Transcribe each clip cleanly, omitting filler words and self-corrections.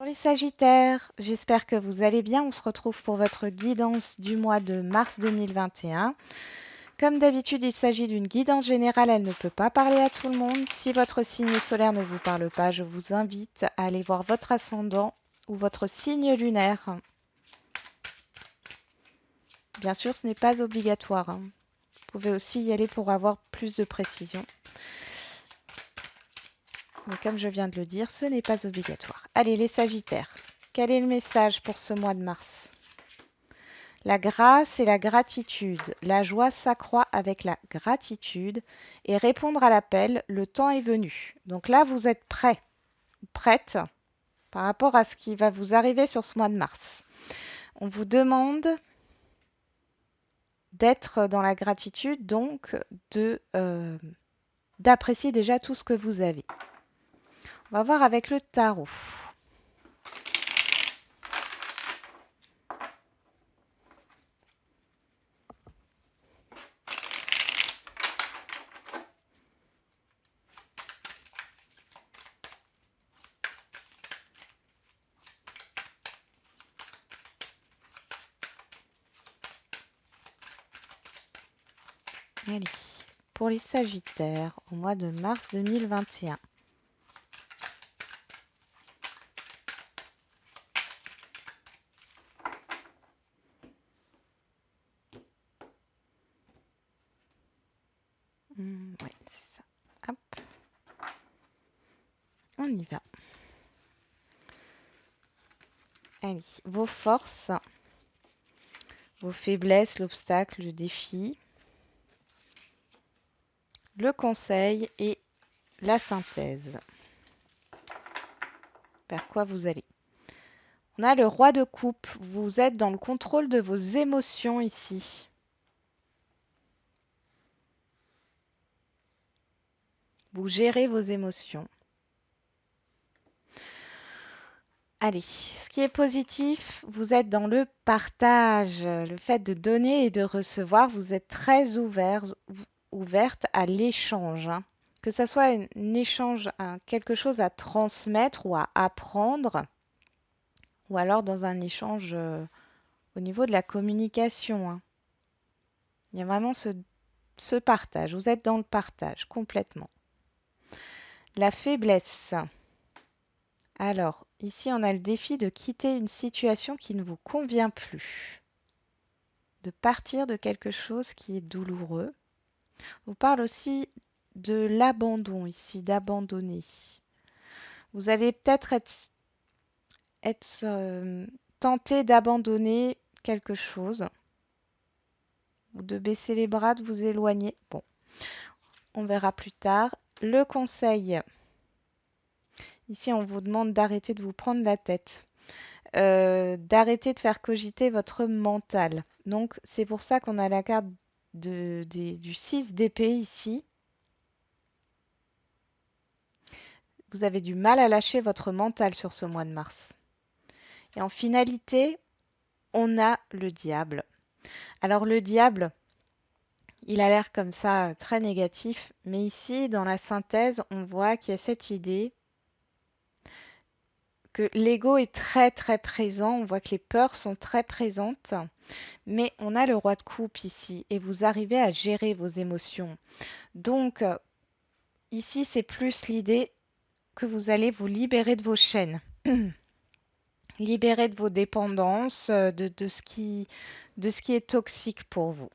Pour les Sagittaires, j'espère que vous allez bien. On se retrouve pour votre guidance du mois de mars 2021. Comme d'habitude, il s'agit d'une guidance générale, elle ne peut pas parler à tout le monde. Si votre signe solaire ne vous parle pas, je vous invite à aller voir votre ascendant ou votre signe lunaire. Bien sûr, ce n'est pas obligatoire. Vous pouvez aussi y aller pour avoir plus de précision. Mais comme je viens de le dire, ce n'est pas obligatoire. Allez, les Sagittaires, quel est le message pour ce mois de mars? La grâce et la gratitude. La joie s'accroît avec la gratitude et répondre à l'appel, le temps est venu. Donc là, vous êtes prêt, prête par rapport à ce qui va vous arriver sur ce mois de mars. On vous demande d'être dans la gratitude, donc d'apprécier déjà tout ce que vous avez. On va voir avec le tarot. Allez, pour les Sagittaires, au mois de mars 2021. Ouais, c'est ça. Hop. On y va. Allez, vos forces, vos faiblesses, l'obstacle, le défi, le conseil et la synthèse. Vers quoi vous allez? On a le roi de coupe. Vous êtes dans le contrôle de vos émotions ici. Vous gérez vos émotions. Allez, ce qui est positif, vous êtes dans le partage, le fait de donner et de recevoir. Vous êtes très ouverte à l'échange. Que ce soit un échange, quelque chose à transmettre ou à apprendre, ou alors dans un échange au niveau de la communication. Il y a vraiment ce partage. Vous êtes dans le partage complètement. La faiblesse. Alors, ici, on a le défi de quitter une situation qui ne vous convient plus, de partir de quelque chose qui est douloureux. On parle aussi de l'abandon ici, d'abandonner. Vous allez peut-être être tenté d'abandonner quelque chose ou de baisser les bras, de vous éloigner. Bon, on verra plus tard. Le conseil. Ici, on vous demande d'arrêter de vous prendre la tête. D'arrêter de faire cogiter votre mental. Donc, c'est pour ça qu'on a la carte du 6 d'épée ici. Vous avez du mal à lâcher votre mental sur ce mois de mars. Et en finalité, on a le diable. Alors, le diable, il a l'air comme ça très négatif, mais ici, dans la synthèse, on voit qu'il y a cette idée que l'ego est très très présent, on voit que les peurs sont très présentes, mais on a le roi de coupe ici et vous arrivez à gérer vos émotions. Donc ici c'est plus l'idée que vous allez vous libérer de vos chaînes, libérer de vos dépendances, de ce qui est toxique pour vous.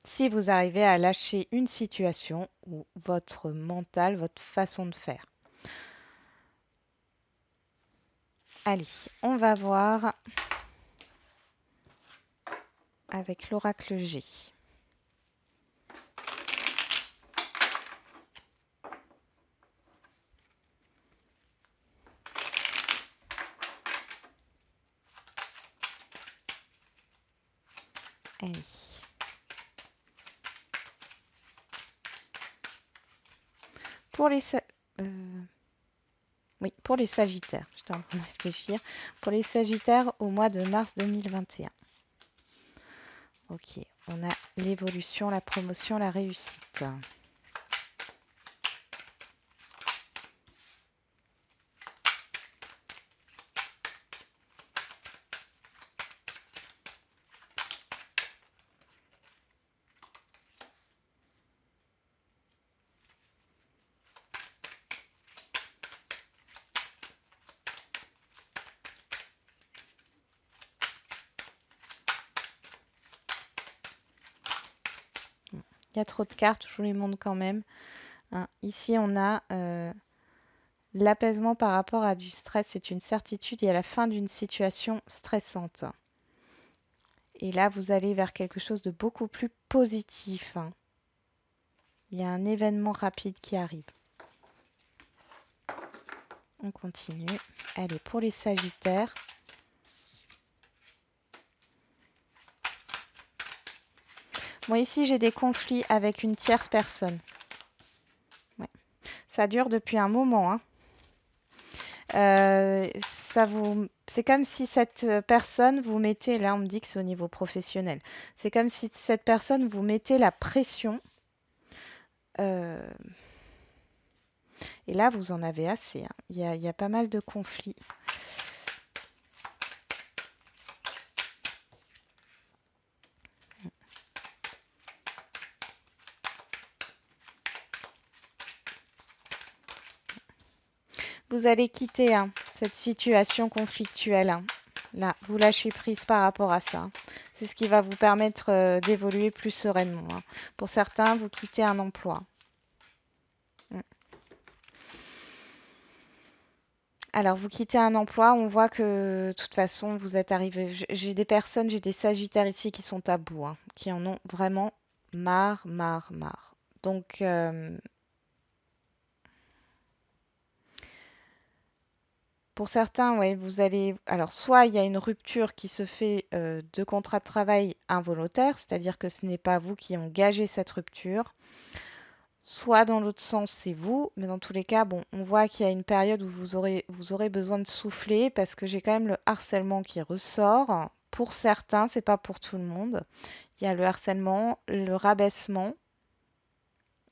Si vous arrivez à lâcher une situation ou votre mental, votre façon de faire. Allez, on va voir avec l'oracle G. Allez. Pour les, oui, pour les Sagittaires, j'étais en train de réfléchir. Pour les Sagittaires au mois de mars 2021. Ok, on a l'évolution, la promotion, la réussite. Il y a trop de cartes, je vous les montre quand même. Hein. Ici, on a l'apaisement par rapport à du stress. C'est une certitude et à la fin d'une situation stressante. Et là, vous allez vers quelque chose de beaucoup plus positif. Hein. Il y a un événement rapide qui arrive. On continue. Allez, pour les Sagittaires. Bon, ici, j'ai des conflits avec une tierce personne. Ouais. Ça dure depuis un moment. Hein. C'est comme si cette personne vous mettait, là on me dit que c'est au niveau professionnel, c'est comme si cette personne vous mettait la pression. euh, et là, vous en avez assez. Hein. Il y a pas mal de conflits. Vous allez quitter hein, cette situation conflictuelle. Hein. Là, vous lâchez prise par rapport à ça. C'est ce qui va vous permettre d'évoluer plus sereinement. Hein. Pour certains, vous quittez un emploi. Mm. Alors, vous quittez un emploi, on voit que de toute façon, vous êtes arrivé. J'ai des personnes, j'ai des Sagittaires ici qui sont à bout, hein, qui en ont vraiment marre, marre, marre. Donc, pour certains, ouais, vous allez. Alors, soit il y a une rupture qui se fait de contrat de travail involontaire, c'est-à-dire que ce n'est pas vous qui engagez cette rupture. Soit dans l'autre sens, c'est vous, mais dans tous les cas, bon, on voit qu'il y a une période où vous aurez besoin de souffler parce que j'ai quand même le harcèlement qui ressort. Pour certains, c'est pas pour tout le monde. Il y a le harcèlement, le rabaissement.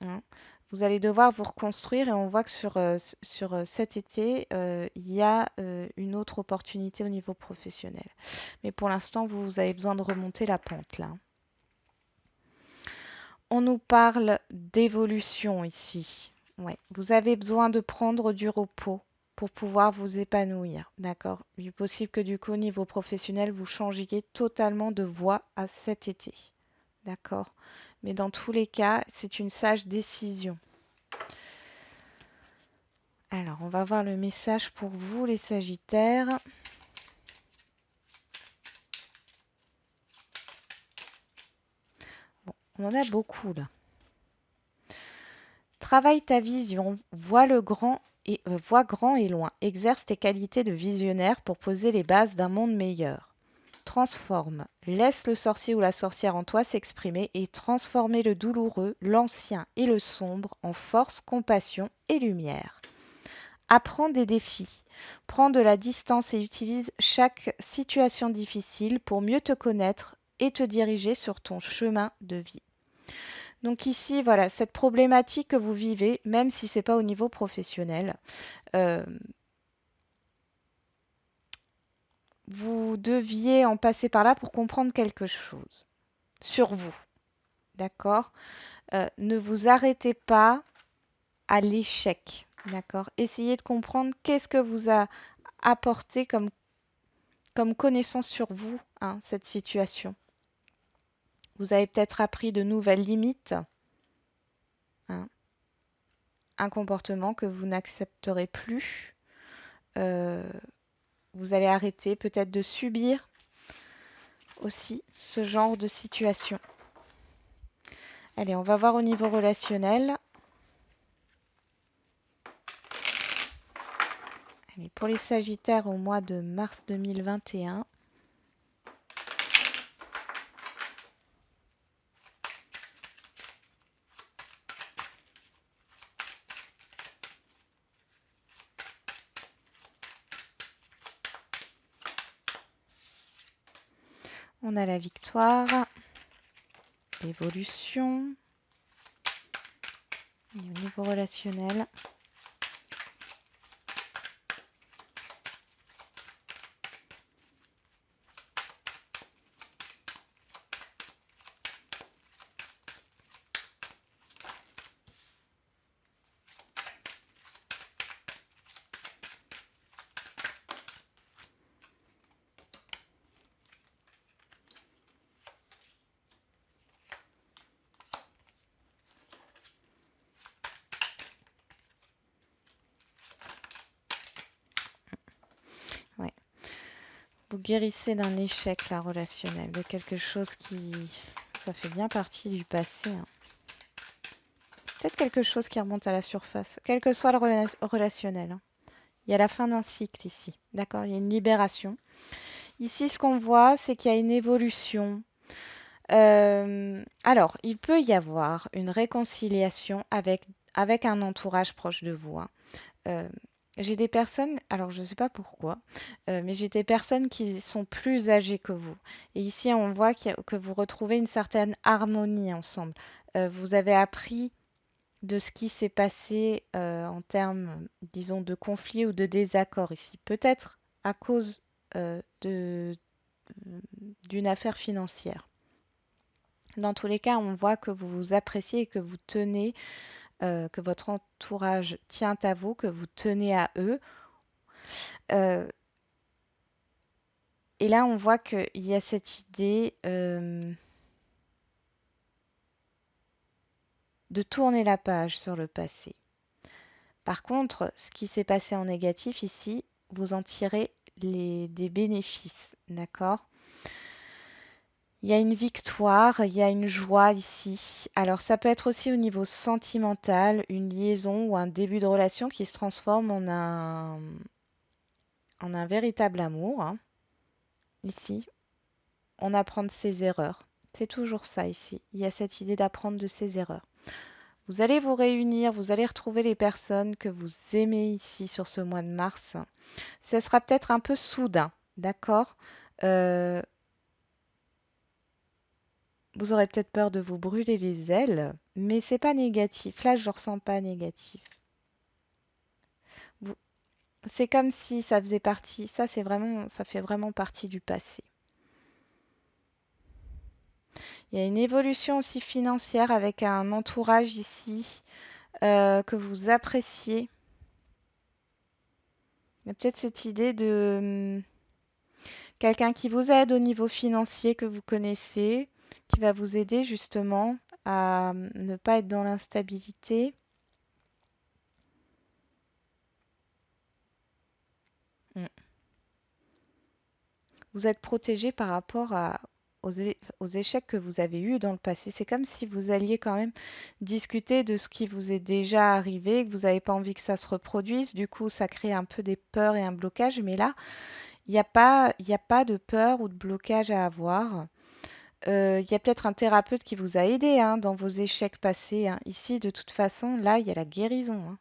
Hein. Vous allez devoir vous reconstruire et on voit que sur cet été, il y a une autre opportunité au niveau professionnel. Mais pour l'instant, vous avez besoin de remonter la pente là. On nous parle d'évolution ici. Ouais. Vous avez besoin de prendre du repos pour pouvoir vous épanouir. D'accord? Il est possible que du coup, au niveau professionnel, vous changiez totalement de voie à cet été. D'accord? Mais dans tous les cas, c'est une sage décision. Alors, on va voir le message pour vous, les Sagittaires. Bon, on en a beaucoup là. Travaille ta vision, vois grand et loin. Exerce tes qualités de visionnaire pour poser les bases d'un monde meilleur. Transforme. Laisse le sorcier ou la sorcière en toi s'exprimer et transformer le douloureux, l'ancien et le sombre en force, compassion et lumière. Apprends des défis. Prends de la distance et utilise chaque situation difficile pour mieux te connaître et te diriger sur ton chemin de vie. Donc ici, voilà, cette problématique que vous vivez, même si ce n'est pas au niveau professionnel, euh, vous deviez en passer par là pour comprendre quelque chose sur vous. D'accord? Ne vous arrêtez pas à l'échec. D'accord? Essayez de comprendre qu'est-ce que vous a apporté comme connaissance sur vous, hein, cette situation. Vous avez peut-être appris de nouvelles limites, hein, un comportement que vous n'accepterez plus. Euh, vous allez arrêter peut-être de subir aussi ce genre de situation. Allez, on va voir au niveau relationnel. Allez, pour les Sagittaires au mois de mars 2021. On a la victoire, l'évolution, et au niveau relationnel. Vous guérissez d'un échec là, relationnel, de quelque chose qui... Ça fait bien partie du passé, hein. Peut-être quelque chose qui remonte à la surface, quel que soit le relationnel, hein. Il y a la fin d'un cycle ici, d'accord? Il y a une libération. Ici, ce qu'on voit, c'est qu'il y a une évolution. Alors, il peut y avoir une réconciliation avec un entourage proche de vous, hein. Euh, j'ai des personnes, alors je ne sais pas pourquoi, mais j'ai des personnes qui sont plus âgées que vous. Et ici, on voit que vous retrouvez une certaine harmonie ensemble. Vous avez appris de ce qui s'est passé en termes, disons, de conflit ou de désaccord ici. Peut-être à cause d'une affaire financière. Dans tous les cas, on voit que vous vous appréciez et que vous tenez, que votre entourage tient à vous, que vous tenez à eux. Euh, et là, on voit qu'il y a cette idée de tourner la page sur le passé. Par contre, ce qui s'est passé en négatif ici, vous en tirez des bénéfices, d'accord? Il y a une victoire, il y a une joie ici. Alors ça peut être aussi au niveau sentimental, une liaison ou un début de relation qui se transforme en un véritable amour, hein. Ici, on apprend de ses erreurs. C'est toujours ça ici. Il y a cette idée d'apprendre de ses erreurs. Vous allez vous réunir, vous allez retrouver les personnes que vous aimez ici sur ce mois de mars. Ce sera peut-être un peu soudain, d'accord? Euh, Vous aurez peut-être peur de vous brûler les ailes, mais c'est pas négatif. Là, je ne ressens pas négatif. Vous- C'est comme si ça faisait partie, ça fait vraiment partie du passé. Il y a une évolution aussi financière avec un entourage ici que vous appréciez. Il y a peut-être cette idée de quelqu'un qui vous aide au niveau financier que vous connaissez, qui va vous aider justement à ne pas être dans l'instabilité. Mm. Vous êtes protégé par rapport aux échecs que vous avez eus dans le passé. C'est comme si vous alliez quand même discuter de ce qui vous est déjà arrivé, que vous n'avez pas envie que ça se reproduise. Du coup, ça crée un peu des peurs et un blocage. Mais là, il y a pas de peur ou de blocage à avoir. Il y a peut-être un thérapeute qui vous a aidé, hein, dans vos échecs passés, hein. Ici, de toute façon, là, il y a la guérison, hein.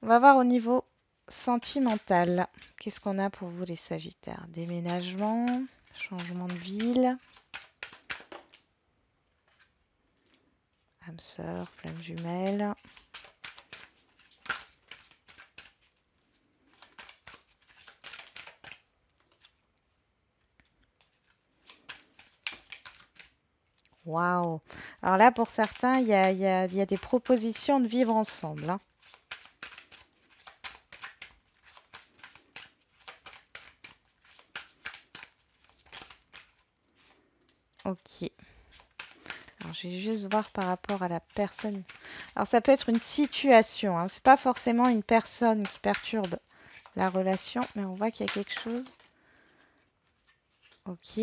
On va voir au niveau sentimental. Qu'est-ce qu'on a pour vous les Sagittaires? Déménagement, changement de ville, âme sœur, flamme jumelle. Waouh! Alors là, pour certains, il y a des propositions de vivre ensemble, hein. Ok. Alors, je vais juste voir par rapport à la personne. Alors, ça peut être une situation, hein. C'est pas forcément une personne qui perturbe la relation, mais on voit qu'il y a quelque chose. Ok.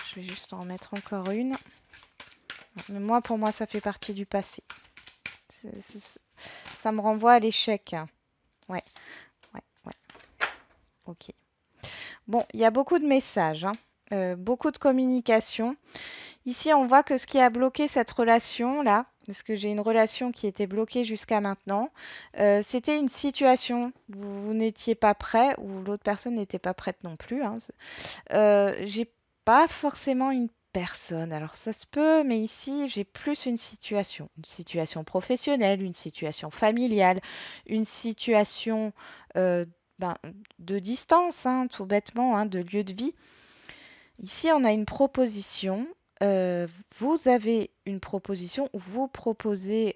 Je vais juste en mettre encore une. Mais moi, pour moi, ça fait partie du passé. Ça me renvoie à l'échec. Ouais, ouais, ouais. Ok. Bon, il y a beaucoup de messages, hein, beaucoup de communication. Ici, on voit que ce qui a bloqué cette relation-là, parce que j'ai une relation qui était bloquée jusqu'à maintenant, c'était une situation. Vous n'étiez pas prêt ou l'autre personne n'était pas prête non plus, hein. J'ai pas forcément une personne. Alors ça se peut, mais ici j'ai plus une situation professionnelle, une situation familiale, une situation euh, ben, de distance, hein, tout bêtement, hein, de lieu de vie. Ici on a une proposition. Vous avez une proposition où vous proposez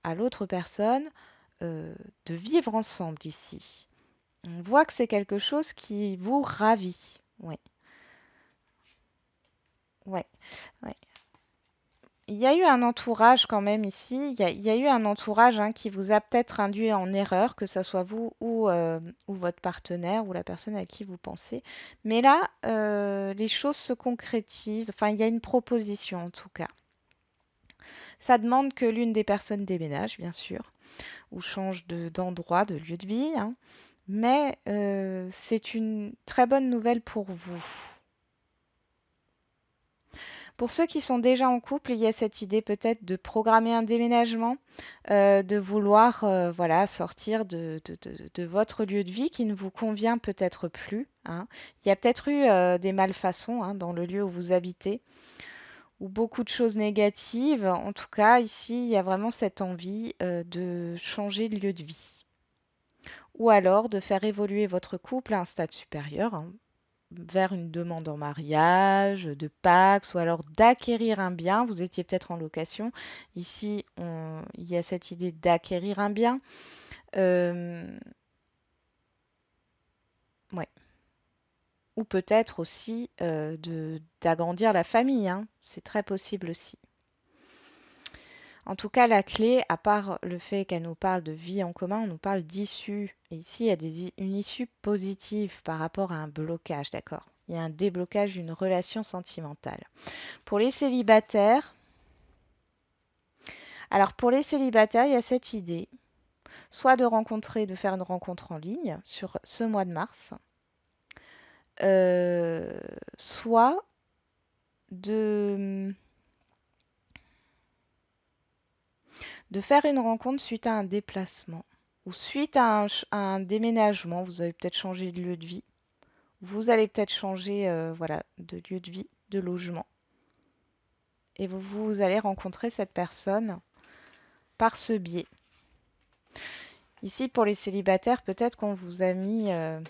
à l'autre personne de vivre ensemble ici. On voit que c'est quelque chose qui vous ravit. Oui. Ouais, ouais. il y a eu un entourage quand même ici. Il y a eu un entourage hein, qui vous a peut-être induit en erreur, que ça soit vous ou votre partenaire ou la personne à qui vous pensez. Mais là, les choses se concrétisent. Enfin, il y a une proposition en tout cas. Ça demande que l'une des personnes déménage, bien sûr, ou change d'endroit, de lieu de vie, hein. Mais c'est une très bonne nouvelle pour vous. Pour ceux qui sont déjà en couple, il y a cette idée peut-être de programmer un déménagement, de vouloir voilà, sortir de votre lieu de vie qui ne vous convient peut-être plus, hein. Il y a peut-être eu des malfaçons hein, dans le lieu où vous habitez, ou beaucoup de choses négatives. En tout cas, ici, il y a vraiment cette envie de changer de lieu de vie. Ou alors de faire évoluer votre couple à un stade supérieur, hein, vers une demande en mariage, de Pacs, ou alors d'acquérir un bien. Vous étiez peut-être en location. Ici, il y a cette idée d'acquérir un bien. Euh, ouais. Ou peut-être aussi d'agrandir la famille, hein. C'est très possible aussi. En tout cas, la clé, à part le fait qu'elle nous parle de vie en commun, on nous parle d'issue. Et ici, il y a une issue positive par rapport à un blocage, d'accord? Il y a un déblocage d'une relation sentimentale. Pour les célibataires, alors pour les célibataires, il y a cette idée, soit de faire une rencontre en ligne sur ce mois de mars, euh, soit de, de faire une rencontre suite à un déplacement ou suite à à un déménagement. Vous avez peut-être changé de lieu de vie. Vous allez peut-être changer voilà, de lieu de vie, de logement. Et vous allez rencontrer cette personne par ce biais. Ici, pour les célibataires, peut-être qu'on vous a mis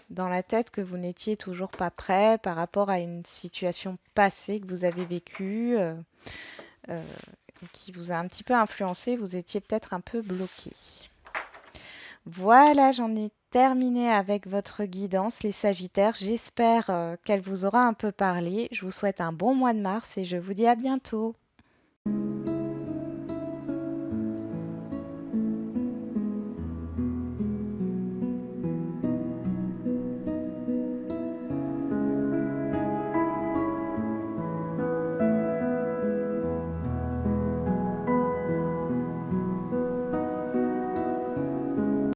dans la tête que vous n'étiez toujours pas prêt par rapport à une situation passée que vous avez vécue, euh, qui vous a un petit peu influencé. Vous étiez peut-être un peu bloqué. Voilà, j'en ai terminé avec votre guidance, les Sagittaires. J'espère qu'elle vous aura un peu parlé. Je vous souhaite un bon mois de mars et je vous dis à bientôt.